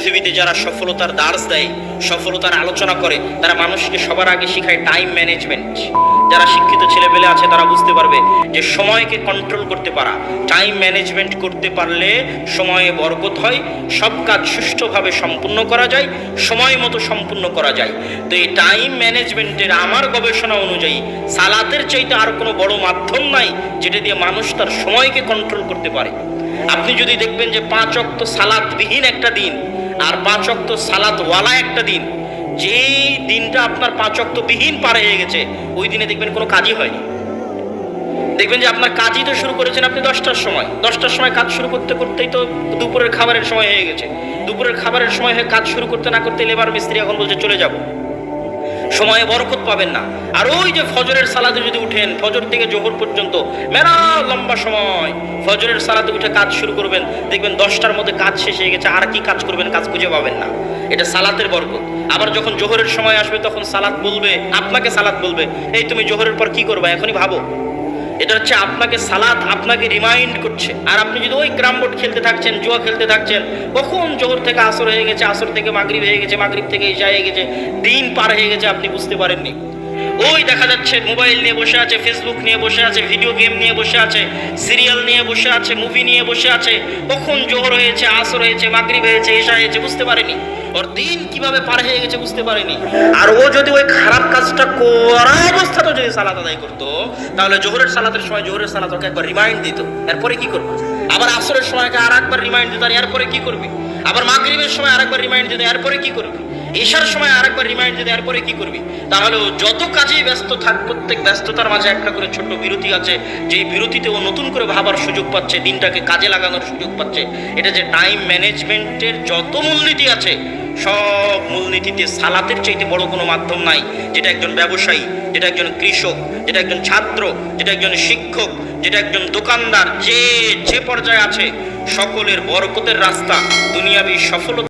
পৃথিবীতে যারা সফলতার দার্স দেয়, সফলতার আলোচনা করে, তারা মানুষকে সবার আগে শেখায় টাইম ম্যানেজমেন্ট। যারা শিক্ষিত ছেলেপেলে আছে তারা বুঝতে পারবে যে সময়কে কন্ট্রোল করতে পারা, টাইম ম্যানেজমেন্ট করতে পারলে সময়ে বরকত হয়, সব কাজ সুষ্ঠুভাবে সম্পূর্ণ করা যায়, সময় মতো সম্পূর্ণ করা যায়। তো এই টাইম ম্যানেজমেন্টের আমার গবেষণা অনুযায়ী সালাতের চাইতে আর কোনো বড় মাধ্যম নাই যেটা দিয়ে মানুষ তার সময়কে কন্ট্রোল করতে পারে। আপনি যদি দেখবেন যে 5 ওয়াক্ত সালাতবিহীন একটা দিন আর 5 ওয়াক্ত সালাতওয়ালা একটা দিন, যেই দিনটা আপনার 5 ওয়াক্ত বিহীন পার হয়ে গেছে ওই দিনে দেখবেন কোনো কাজই হয়নি। দেখবেন যে আপনার কাজই তো শুরু করেছেন আপনি 10টার সময়, 10টার সময় কাজ শুরু করতে করতেই তো দুপুরের খাবারের সময় হয়ে গেছে। দুপুরের খাবারের সময় হয়ে কাজ শুরু করতে না করতে লেবার মিস্ত্রি এখন বলছে চলে যাব, সময়ে বরকত পাবেন না। আর ওই যে ফজরের সালাতে যদি উঠেন, ফজর থেকে জোহর পর্যন্ত মেলা লম্বা সময় ফজরের সালাতে উঠে কাজ শুরু করবেন, দেখবেন 10টার মধ্যে কাজ শেষ হয়ে গেছে, আর কি কাজ করবেন, কাজ খুঁজে পাবেন না। এটা সালাতের বরকত। আবার যখন জোহরের সময় আসবে তখন সালাত বলবে, আপনাকে সালাত বলবে, এই তুমি জোহরের পর কি করবা এখনই ভাবো। এটা হচ্ছে আপনাকে সালাত আপনাকে রিমাইন্ড করছে। আর আপনি যদি ওই ক্যারাম বোর্ড খেলতে থাকছেন, জুয়া খেলতে থাকছেন, কখন জোহর থেকে আসর হয়ে গেছে, আসর থেকে মাগরিব হয়ে গেছে, মাগরিব থেকে ইশা হয়ে গেছে, দিন পার হয়ে গেছে, আপনি বুঝতে পারেননি। ওই দেখা যাচ্ছে মোবাইল নিয়ে বসে আছে, ফেসবুক নিয়ে বসে আছে, ভিডিও গেম নিয়ে বসে আছে, সিরিয়াল নিয়ে বসে আছে, মুভি নিয়ে বসে আছে, কখন জোহর হয়েছে, আসর হয়েছে, মাগরিব হয়েছে, ইশা হয়েছে, বুঝতে পারেনি। ওর দিন কিভাবে পার হয়ে গেছে বুঝতে পারেনি। আর ও যদি ওই খারাপ কাজটা করা অবস্থাতেও যদি সালাত আদায় করতো, তাহলে জোহরের সালাতের সময় জোহরের সালাত ওকে একবার রিমাইন্ড দিত, এরপরে কি করবে। আবার আসরের সময়কে আর একবার রিমাইন্ড দিত, এরপরে কি করবে। আবার মাগরিবের সময় আরেকবার রিমাইন্ড দিত, এরপরে কি করবে। ঈশার সময় আরেকবার রিমাইন্ড দিতে, এরপরে কি করবি। তাহলে ও যত কাজেই ব্যস্ত থাক, প্রত্যেক ব্যস্ততার মাঝে একটা করে ছোট্ট বিরতি আছে, যেই বিরতিতে ও নতুন করে ভাবার সুযোগ পাচ্ছে, দিনটাকে কাজে লাগানোর সুযোগ পাচ্ছে। এটা যে টাইম ম্যানেজমেন্টের যত মূলনীতি আছে, সব মূলনীতিতে সালাতের চাইতে বড় কোনো মাধ্যম নাই। যেটা একজন ব্যবসায়ী, যেটা একজন কৃষক, যেটা একজন ছাত্র, যেটা একজন শিক্ষক, যেটা একজন দোকানদার, যে পর্যায়ে আছে, সকলের বরকতের রাস্তা, দুনিয়াবি সফলতা